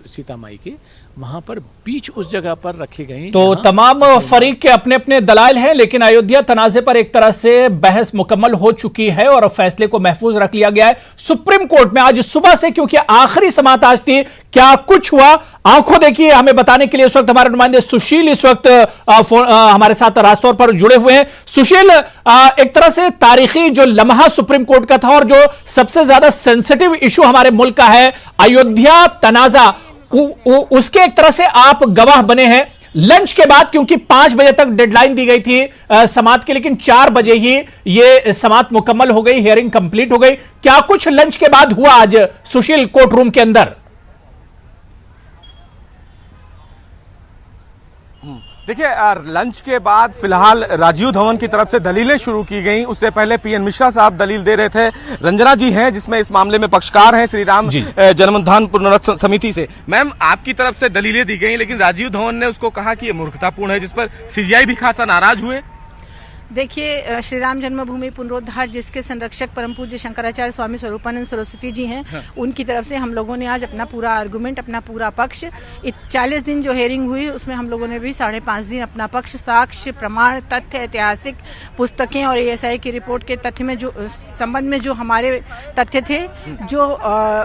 सीता माई की वहाँ पर बीच उस जगह पर रखी गई। तो तमाम फरीक के अपने अपने दलाइल हैं, लेकिन अयोध्या तनाज़े पर एक तरह से बहस मुकम्मल हो चुकी है और फैसले को महफूज रख लिया गया है सुप्रीम कोर्ट में आज सुबह से, क्योंकि आखिरी समाअत आज थी। क्या कुछ हुआ आंखों देखिए, हमें बताने के लिए इस वक्त हमारे नुमाइंदे सुशील इस वक्त हमारे साथ रास्तौर पर जुड़े हुए हैं। सुशील, एक तरह से तारीखी जो लम्हा सुप्रीम कोर्ट का था और जो सबसे ज्यादा सेंसिटिव इशू हमारे मुल्क का है, अयोध्या तनाजा, उसके एक तरह से आप गवाह बने हैं लंच के बाद, क्योंकि 5 बजे तक डेडलाइन दी गई थी समाअत की, लेकिन 4 बजे ही ये समाअत मुकम्मल हो गई, हियरिंग कंप्लीट हो गई। क्या कुछ लंच के बाद हुआ आज सुशील कोर्ट रूम के अंदर? देखिए, लंच के बाद फिलहाल राजीव धवन की तरफ से दलीलें शुरू की गई। उससे पहले पीएन मिश्रा साहब दलील दे रहे थे। रंजना जी हैं जिसमें इस मामले में पक्षकार हैं श्री राम जन्मोत्थान पुनरुत्थान समिति से। मैम, आपकी तरफ से दलीलें दी गई, लेकिन राजीव धवन ने उसको कहा कि ये मूर्खतापूर्ण है, जिस पर सीजीआई भी खासा नाराज हुए। देखिए, श्री राम जन्मभूमि पुनरुद्धार जिसके संरक्षक परम पूज्य शंकराचार्य स्वामी स्वरूपानंद सरस्वती जी हैं, उनकी तरफ से हम लोगों ने आज अपना पूरा आर्गुमेंट, अपना पूरा पक्ष, 40 दिन जो हेयरिंग हुई उसमें हम लोगों ने भी 5.5 दिन अपना पक्ष, साक्ष्य, प्रमाण, तथ्य, ऐतिहासिक पुस्तकें और ASI की रिपोर्ट के तथ्य में जो संबंध में जो हमारे तथ्य थे, जो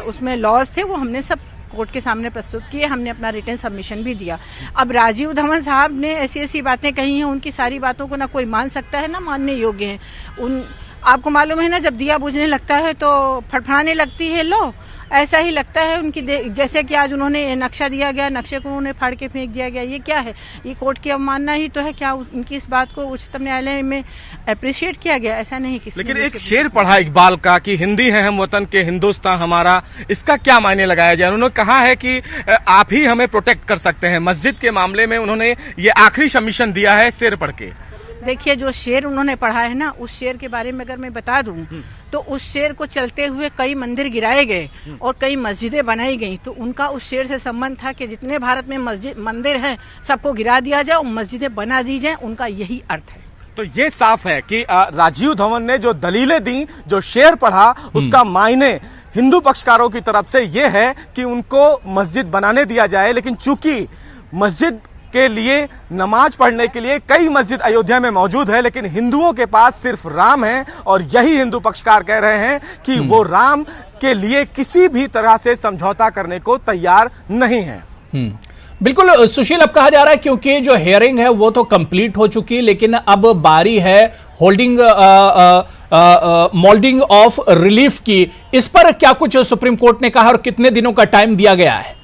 उसमें लॉज थे, वो हमने सब कोर्ट के सामने प्रस्तुत किए। हमने अपना रिटन सबमिशन भी दिया। अब राजीव धवन साहब ने ऐसी बातें कही हैं, उनकी सारी बातों को ना कोई मान सकता है ना मानने योग्य है। आपको मालूम है ना, जब दिया बुझने लगता है तो फड़फड़ाने लगती है लो, ऐसा ही लगता है उनकी। जैसे कि आज उन्होंने नक्शा दिया गया, नक्शे को उन्होंने फाड़ के फेंक दिया गया। ये क्या है? ये कोर्ट की अवमानना ही तो है। क्या उनकी इस बात को उच्चतम न्यायालय में अप्रिशिएट किया गया? ऐसा नहीं किसी। लेकिन एक शेर पढ़ा इकबाल का कि हिंदी है हम वतन के, हिंदुस्तान हमारा, इसका क्या मायने लगाया जाए? उन्होंने कहा है कि आप ही हमें प्रोटेक्ट कर सकते हैं। मस्जिद के मामले में उन्होंने ये आखिरी सबमिशन दिया है शेर पढ़ के। देखिए, जो शेर उन्होंने पढ़ा है ना, उस शेर के बारे में अगर मैं बता दूं तो उस शेर को चलते हुए कई मंदिर गिराए गए और कई मस्जिदें बनाई गई। तो उनका उस शेर से संबंध था कि जितने भारत में मंदिर हैं सबको गिरा दिया जाए और मस्जिदें बना दी जाए। उनका यही अर्थ है। तो ये साफ है कि राजीव धवन ने जो दलीलें दी, जो शेर पढ़ा, उसका मायने हिंदू पक्षकारों की तरफ से ये है कि उनको मस्जिद बनाने दिया जाए। लेकिन चूंकि मस्जिद के लिए, नमाज पढ़ने के लिए कई मस्जिद अयोध्या में मौजूद है, लेकिन हिंदुओं के पास सिर्फ राम है, और यही हिंदू पक्षकार कह रहे हैं कि वो राम के लिए किसी भी तरह से समझौता करने को तैयार नहीं है। बिल्कुल सुशील, अब कहा जा रहा है क्योंकि जो हियरिंग है वो तो कंप्लीट हो चुकी, लेकिन अब बारी है होल्डिंग मोल्डिंग ऑफ रिलीफ की। इस पर क्या कुछ सुप्रीम कोर्ट ने कहा और कितने दिनों का टाइम दिया गया है?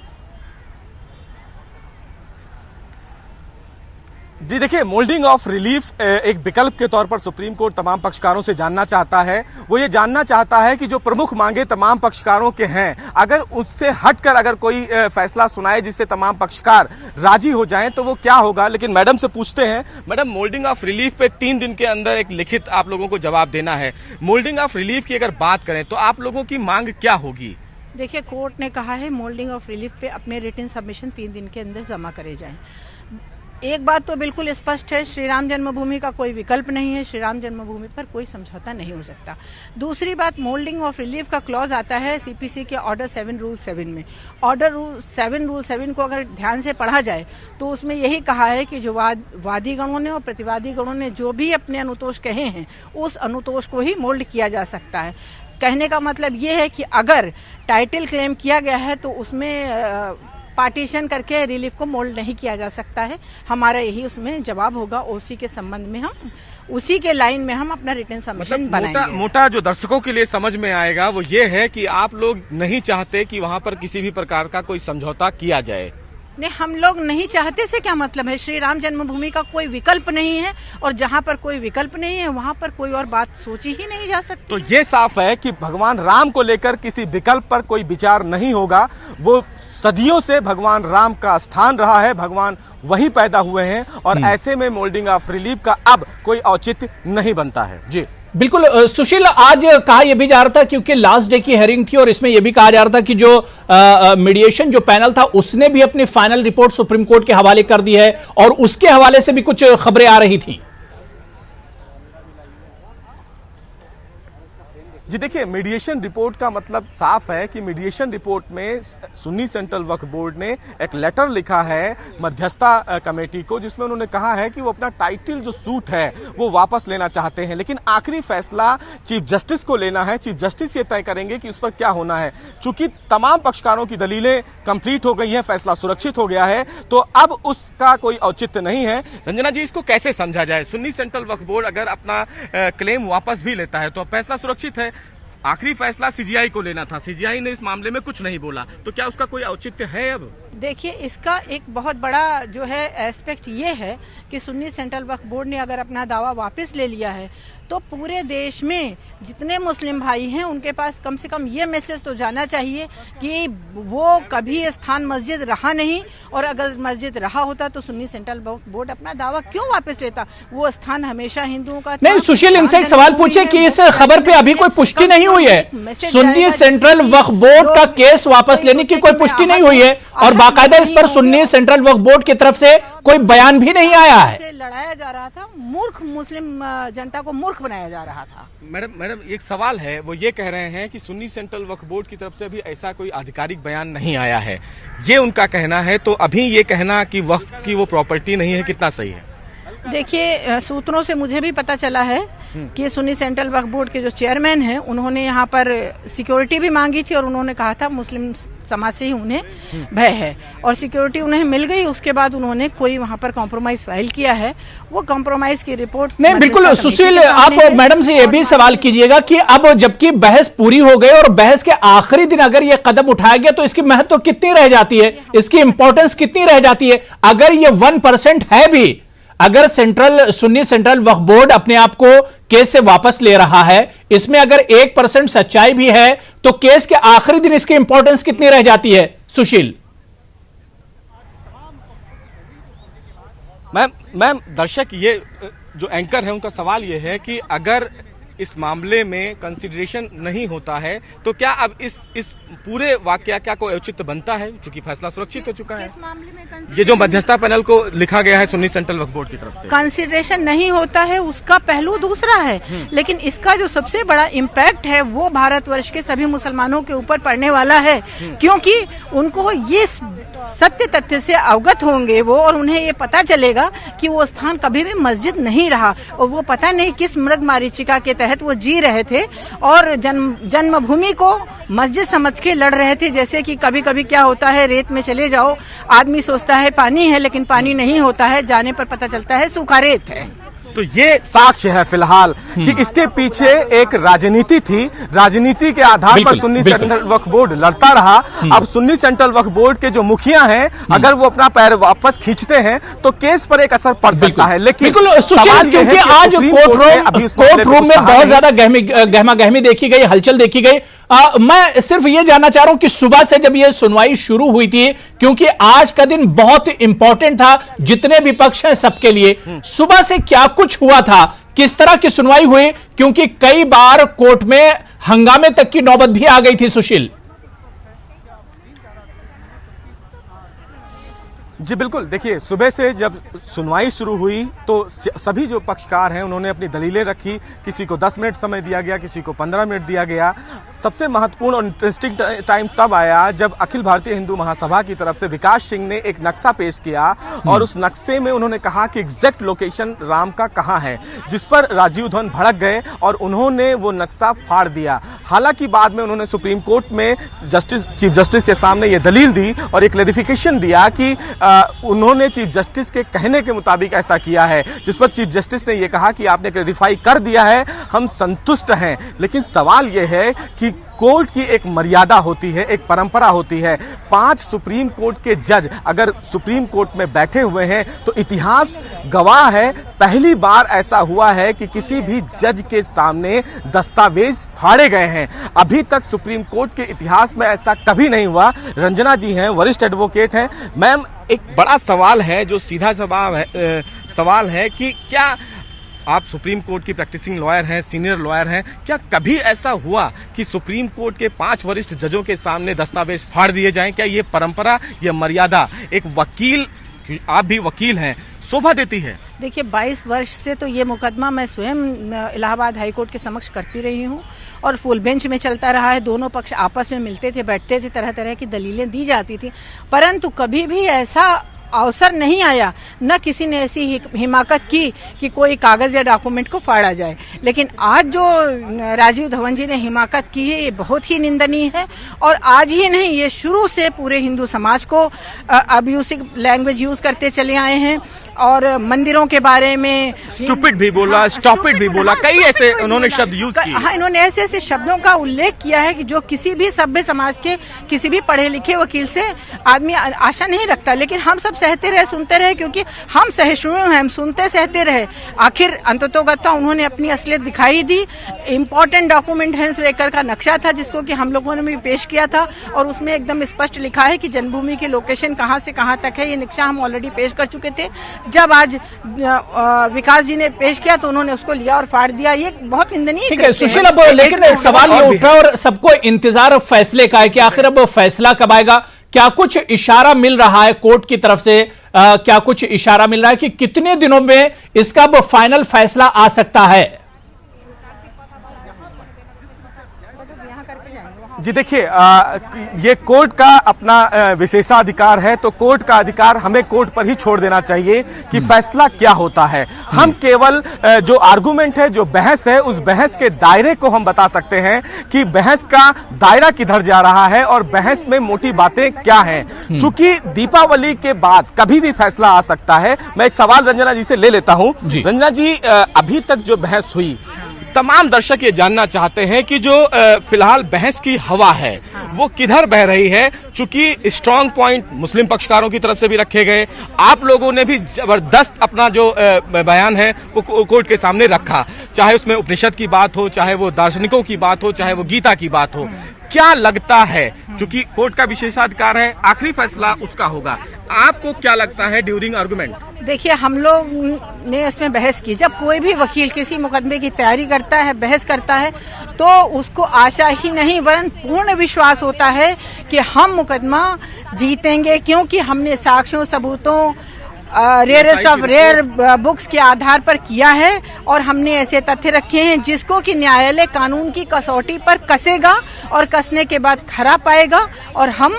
जी देखिए, मोल्डिंग ऑफ रिलीफ एक विकल्प के तौर पर सुप्रीम कोर्ट तमाम पक्षकारों से जानना चाहता है। वो ये जानना चाहता है कि जो प्रमुख मांगे तमाम पक्षकारों के हैं, अगर उससे हटकर अगर कोई फैसला सुनाए जिससे तमाम पक्षकार राजी हो जाएं तो वो क्या होगा। लेकिन मैडम से पूछते हैं, मैडम मोल्डिंग ऑफ रिलीफ पे 3 दिन के अंदर एक लिखित आप लोगों को जवाब देना है। मोल्डिंग ऑफ रिलीफ की अगर बात करें तो आप लोगों की मांग क्या होगी? देखिए, कोर्ट ने कहा है मोल्डिंग ऑफ रिलीफ पे अपने रिटन सबमिशन 3 दिन के अंदर जमा करे जाएं। एक बात तो बिल्कुल स्पष्ट है, श्री राम जन्मभूमि का कोई विकल्प नहीं है, श्री राम जन्मभूमि पर कोई समझौता नहीं हो सकता। दूसरी बात, मोल्डिंग ऑफ रिलीफ का क्लॉज आता है सीपीसी के ऑर्डर 7 रूल 7 में। ऑर्डर रूल 7 को अगर ध्यान से पढ़ा जाए तो उसमें यही कहा है कि जो वादी गणों ने और प्रतिवादी गणों ने जो भी अपने अनुतोष कहे हैं, उस अनुतोष को ही मोल्ड किया जा सकता है। कहने का मतलब ये है कि अगर टाइटल क्लेम किया गया है तो उसमें पार्टीशन करके रिलीफ को मोल्ड नहीं किया जा सकता है। हमारा यही उसमें जवाब होगा। ओसी के संबंध में हम उसी के लाइन में हम अपना रिटन सबमिशन बनाएंगे। मोटा जो दर्शकों के लिए समझ में आएगा वो ये है कि आप लोग नहीं चाहते कि वहां पर किसी भी प्रकार का कोई समझौता किया जाए। नहीं, हम लोग नहीं चाहते से क्या मतलब है? श्री राम जन्मभूमि का कोई विकल्प नहीं है और जहां पर कोई विकल्प नहीं है वहां पर कोई और बात सोची ही नहीं जा सकती। तो ये साफ है कि भगवान राम को लेकर किसी विकल्प पर कोई विचार नहीं होगा। वो सदियों से भगवान राम का स्थान रहा है, भगवान वही पैदा हुए हैं और ऐसे में मोल्डिंग ऑफ रिलीफ का अब कोई औचित्य नहीं बनता है। जी बिल्कुल सुशील, आज कहा यह भी जा रहा था क्योंकि लास्ट डे की हेयरिंग थी और इसमें यह भी कहा जा रहा था कि जो मीडिएशन जो पैनल था उसने भी अपनी फाइनल रिपोर्ट सुप्रीम कोर्ट के हवाले कर दी है और उसके हवाले से भी कुछ खबरें आ रही थी। जी देखिए, मीडिएशन रिपोर्ट का मतलब साफ है कि मीडिएशन रिपोर्ट में सुन्नी सेंट्रल वक्फ बोर्ड ने एक लेटर लिखा है मध्यस्थता कमेटी को, जिसमें उन्होंने कहा है कि वो अपना टाइटल जो सूट है वो वापस लेना चाहते हैं, लेकिन आखिरी फैसला चीफ जस्टिस को लेना है। चीफ जस्टिस ये तय करेंगे कि उस पर क्या होना है। चूंकि तमाम पक्षकारों की दलीलें कंप्लीट हो गई हैं, फैसला सुरक्षित हो गया है, तो अब उसका कोई औचित्य नहीं है। रंजना जी, इसको कैसे समझा जाए? सुन्नी सेंट्रल वक्फ बोर्ड अगर अपना क्लेम वापस भी लेता है तो अब फैसला सुरक्षित है। आखिरी फैसला सीजीआई को लेना था, सीजीआई ने इस मामले में कुछ नहीं बोला, तो क्या उसका कोई औचित्य है? अब देखिए, इसका एक बहुत बड़ा जो है एस्पेक्ट ये है कि सुन्नी सेंट्रल वक्फ बोर्ड ने अगर अपना दावा वापस ले लिया है तो पूरे देश में जितने मुस्लिम भाई हैं उनके पास कम से कम ये मैसेज तो जाना चाहिए कि वो कभी स्थान मस्जिद रहा नहीं, और अगर मस्जिद रहा होता तो सुन्नी सेंट्रल वक्फ बोर्ड अपना दावा क्यों वापस लेता? वो स्थान हमेशा हिंदुओं का। नहीं, सुशील, इनसे एक सवाल पूछे कि इस खबर पे अभी कोई पुष्टि नहीं हुई है। सुन्नी सेंट्रल वक्फ बोर्ड का केस वापस लेने की कोई पुष्टि नहीं हुई है और बाकायदा इस पर सुन्नी सेंट्रल वक्फ बोर्ड की तरफ से कोई बयान भी नहीं आया है। लड़ाया जा रहा था, मूर्ख मुस्लिम जनता को मूर्ख बनाया जा रहा था। मैडम एक सवाल है, वो ये कह रहे हैं कि सुन्नी सेंट्रल वक्फ बोर्ड की तरफ से अभी ऐसा कोई आधिकारिक बयान नहीं आया है, ये उनका कहना है। तो अभी ये कहना कि वक्फ की वो प्रॉपर्टी नहीं है, कितना सही है? देखिए, सूत्रों से मुझे भी पता चला है कि सुन्नी सेंट्रल वक्फ बोर्ड के जो चेयरमैन हैं उन्होंने यहाँ पर सिक्योरिटी भी मांगी थी और उन्होंने कहा था मुस्लिम समाज से ही उन्हें भय है, और सिक्योरिटी उन्हें मिल गई। उसके बाद उन्होंने कोई वहाँ पर कॉम्प्रोमाइज फाइल किया है, वो कॉम्प्रोमाइज की रिपोर्ट नहीं। बिल्कुल सुशील, आप मैडम से ये भी सवाल कीजिएगा कि अब जबकि बहस पूरी हो गई और बहस के आखिरी दिन अगर ये कदम उठाया गया तो इसकी महत्व कितनी रह जाती है, इसकी इंपॉर्टेंस कितनी रह जाती है? अगर ये 1% है भी, अगर सुन्नी सेंट्रल वक्फ बोर्ड अपने आप को केस से वापस ले रहा है, इसमें अगर 1% सच्चाई भी है तो केस के आखिरी दिन इसकी इंपॉर्टेंस कितनी रह जाती है? सुशील, मैम दर्शक, ये जो एंकर है उनका सवाल ये है कि अगर इस मामले में कंसिडरेशन नहीं होता है तो क्या अब इस पूरे वाकया क्या कोई औचित्य बनता है, क्योंकि फैसला सुरक्षित हो चुका है? ये जो मध्यस्थता पैनल को लिखा गया है सुन्नी सेंट्रल वक्फ बोर्ड की तरफ से, कंसिडरेशन नहीं होता है, उसका पहलू दूसरा है, लेकिन इसका जो सबसे बड़ा इम्पैक्ट है वो भारतवर्ष के सभी मुसलमानों के ऊपर पड़ने वाला है, क्योंकि उनको ये सत्य तथ्य से अवगत होंगे वो, और उन्हें ये पता चलेगा कि वो स्थान कभी भी मस्जिद नहीं रहा और वो पता नहीं किस मृग मारीचिका के तहत वो जी रहे थे और जन्मभूमि को मस्जिद समझ के लड़ रहे थे। जैसे कि कभी कभी क्या होता है, रेत में चले जाओ, आदमी सोचता है पानी है लेकिन पानी नहीं होता है, जाने पर पता चलता है सूखा रेत है। तो ये साक्ष्य है फिलहाल कि इसके पीछे एक राजनीति थी, राजनीति के आधार पर सुन्नी सेंट्रल वक्फ बोर्ड लड़ता रहा। अब सुन्नी सेंट्रल वक्फ बोर्ड के जो मुखिया हैं, अगर वो अपना पैर वापस खींचते हैं तो केस पर एक असर पड़ सकता है। लेकिन बिल्कुल सुशील, क्योंकि आज कोर्ट रूम में बहुत ज्यादा गहमा गहमी देखी गई, हलचल देखी गई। मैं सिर्फ ये जानना चाह रहा हूं कि सुबह से जब ये सुनवाई शुरू हुई थी, क्योंकि आज का दिन बहुत इंपॉर्टेंट था जितने भी पक्ष हैं सबके लिए, सुबह से क्या कुछ हुआ था, किस तरह की सुनवाई हुई, क्योंकि कई बार कोर्ट में हंगामे तक की नौबत भी आ गई थी सुशील। जी बिल्कुल, देखिए सुबह से जब सुनवाई शुरू हुई तो सभी जो पक्षकार हैं उन्होंने अपनी दलीलें रखी। किसी को 10 मिनट समय दिया गया, किसी को 15 मिनट दिया गया। सबसे महत्वपूर्ण और इंटरेस्टिंग टाइम तब आया जब अखिल भारतीय हिंदू महासभा की तरफ से विकास सिंह ने एक नक्शा पेश किया और उस नक्शे में उन्होंने कहा कि एग्जैक्ट लोकेशन राम का कहाँ है, जिस पर राजीव धवन भड़क गए और उन्होंने वो नक्शा फाड़ दिया। हालांकि बाद में उन्होंने सुप्रीम कोर्ट में चीफ जस्टिस के सामने ये दलील दी और एक क्लैरिफिकेशन दिया कि उन्होंने चीफ जस्टिस के कहने के मुताबिक ऐसा किया है, जिस पर चीफ जस्टिस ने यह कहा कि आपने क्लैरिफाई कर दिया है, हम संतुष्ट हैं। लेकिन सवाल यह है कि कोर्ट की एक मर्यादा होती है, एक परंपरा होती है। 5 सुप्रीम कोर्ट के जज अगर सुप्रीम कोर्ट में बैठे हुए हैं तो इतिहास गवाह है, पहली बार ऐसा हुआ है कि किसी भी जज के सामने दस्तावेज फाड़े गए हैं। अभी तक सुप्रीम कोर्ट के इतिहास में ऐसा कभी नहीं हुआ। रंजना जी हैं, वरिष्ठ एडवोकेट हैं। मैम, एक बड़ा सवाल है जो सीधा सवाल है कि क्या आप सुप्रीम कोर्ट की प्रैक्टिसिंग लॉयर हैं, सीनियर लॉयर हैं, क्या कभी ऐसा हुआ कि सुप्रीम कोर्ट के 5 वरिष्ठ जजों के सामने दस्तावेज फाड़ दिए जाएं? क्या ये परंपरा, ये मर्यादा एक वकील, आप भी वकील हैं, शोभा देती है? देखिए, 22 वर्ष से तो ये मुकदमा मैं स्वयं इलाहाबाद हाईकोर्ट के समक्ष करती रही हूँ और फुल बेंच में चलता रहा है। दोनों पक्ष आपस में मिलते थे, बैठते थे, तरह तरह की दलीलें दी जाती थी, परंतु कभी भी ऐसा अवसर नहीं आया, न किसी ने ऐसी हिमाकत की कि कोई कागज या डॉक्यूमेंट को फाड़ा जाए। लेकिन आज जो राजीव धवन जी ने हिमाकत की है, ये बहुत ही निंदनीय है। और आज ही नहीं, ये शुरू से पूरे हिंदू समाज को अब्यूसिव लैंग्वेज यूज करते चले आए हैं और मंदिरों के बारे में स्टूपिड भी बोला, स्टॉपिड भी बोला, कई ऐसे उन्होंने शब्द यूज किए। हाँ, इन्होंने ऐसे ऐसे शब्दों का उल्लेख किया है कि जो किसी भी सभ्य समाज के किसी भी पढ़े लिखे वकील से आदमी आशा नहीं रखता। लेकिन हम सब सहते रहे, सुनते रहे, क्योंकि हम सहिष्णु हैं, हम सुनते सहते रहे। आखिर अंततोगत्वा उन्होंने अपनी असलियत दिखाई दी। इम्पोर्टेंट डॉक्यूमेंट है लेकर का नक्शा था जिसको कि हम लोगों ने भी पेश किया था और उसमें एकदम स्पष्ट लिखा है कि जन्मभूमि की लोकेशन कहाँ से कहाँ तक है। ये नक्शा हम ऑलरेडी पेश कर चुके थे। जब आज विकास जी ने पेश किया तो उन्होंने उसको लिया और फाड़ दिया। ये बहुत निंदनीय। ठीक है सुशील, अब लेकिन सवाल ये उठा और सबको इंतजार फैसले का है कि आखिर अब फैसला कब आएगा। क्या कुछ इशारा मिल रहा है कोर्ट की तरफ से, क्या कुछ इशारा मिल रहा है कि कितने दिनों में इसका अब फाइनल फैसला आ सकता है? जी देखिए, ये कोर्ट का अपना विशेषाधिकार है, तो कोर्ट का अधिकार हमें कोर्ट पर ही छोड़ देना चाहिए कि फैसला क्या होता है। हम केवल जो आर्गुमेंट है, जो बहस है, उस बहस के दायरे को हम बता सकते हैं कि बहस का दायरा किधर जा रहा है और बहस में मोटी बातें क्या हैं। चूंकि दीपावली के बाद कभी भी फैसला आ सकता है। मैं एक सवाल रंजना जी से ले लेता हूं। रंजना जी, अभी तक जो बहस हुई, तमाम दर्शक ये जानना चाहते हैं कि जो फिलहाल बहस की हवा है वो किधर बह रही है। चूंकि स्ट्रांग पॉइंट मुस्लिम पक्षकारों की तरफ से भी रखे गए, आप लोगों ने भी जबरदस्त अपना जो बयान है वो कोर्ट के सामने रखा, चाहे उसमें उपनिषद की बात हो, चाहे वो दार्शनिकों की बात हो, चाहे वो गीता की बात हो। क्या लगता है, चूंकि कोर्ट का विशेषाधिकार है, आखिरी फैसला उसका होगा, आपको क्या लगता है ड्यूरिंग आर्गुमेंट? देखिए, हम लोग ने इसमें बहस की। जब कोई भी वकील किसी मुकदमे की तैयारी करता है, बहस करता है, तो उसको आशा ही नहीं वरन पूर्ण विश्वास होता है कि हम मुकदमा जीतेंगे, क्योंकि हमने साक्ष्यों, सबूतों, रेयरेस्ट ऑफ रेयर बुक्स के आधार पर किया है और हमने ऐसे तथ्य रखे हैं जिसको कि न्यायालय कानून की कसौटी पर कसेगा और कसने के बाद खरा पाएगा और हम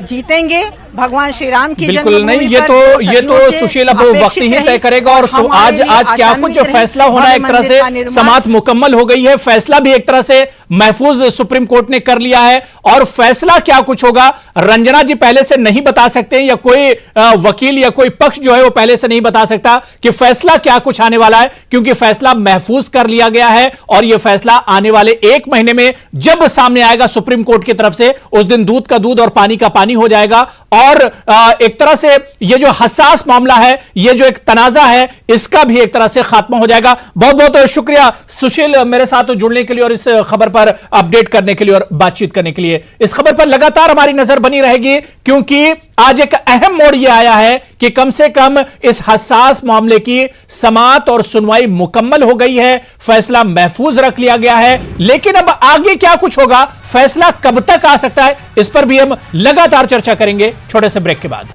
जीतेंगे। भगवान श्री राम की बिल्कुल जन्मभूमि नहीं, पर ये तो सुशील अब वक्त ही तय करेगा। और आज क्या कुछ फैसला होना है, एक तरह से समाअत मुकम्मल हो गई है, फैसला भी एक तरह से महफूज सुप्रीम कोर्ट ने कर लिया है। और फैसला क्या कुछ होगा रंजना जी पहले से नहीं बता सकते, या कोई वकील या कोई पक्ष जो है वो पहले से नहीं बता सकता कि फैसला क्या कुछ आने वाला है, क्योंकि फैसला महफूज कर लिया गया है। और यह फैसला आने वाले 1 महीने में जब सामने आएगा सुप्रीम कोर्ट की तरफ से, उस दिन दूध का दूध और पानी का पानी हो जाएगा। और एक तरह से यह जो हसास मामला है, यह जो एक तनाजा है, इसका भी एक तरह से खात्मा हो जाएगा। बहुत बहुत शुक्रिया सुशील मेरे साथ जुड़ने के लिए और इस खबर पर अपडेट करने के लिए और बातचीत करने के लिए। इस खबर पर लगातार हमारी नजर बनी रहेगी, क्योंकि आज एक अहम मोड़ यह आया है कि कम से कम इस हसास मामले की समाअत और सुनवाई मुकम्मल हो गई है, फैसला महफूज रख लिया गया है। लेकिन अब आगे क्या कुछ होगा, फैसला कब तक आ सकता है, इस पर भी हम लगातार चर्चा करेंगे छोटे से ब्रेक के बाद।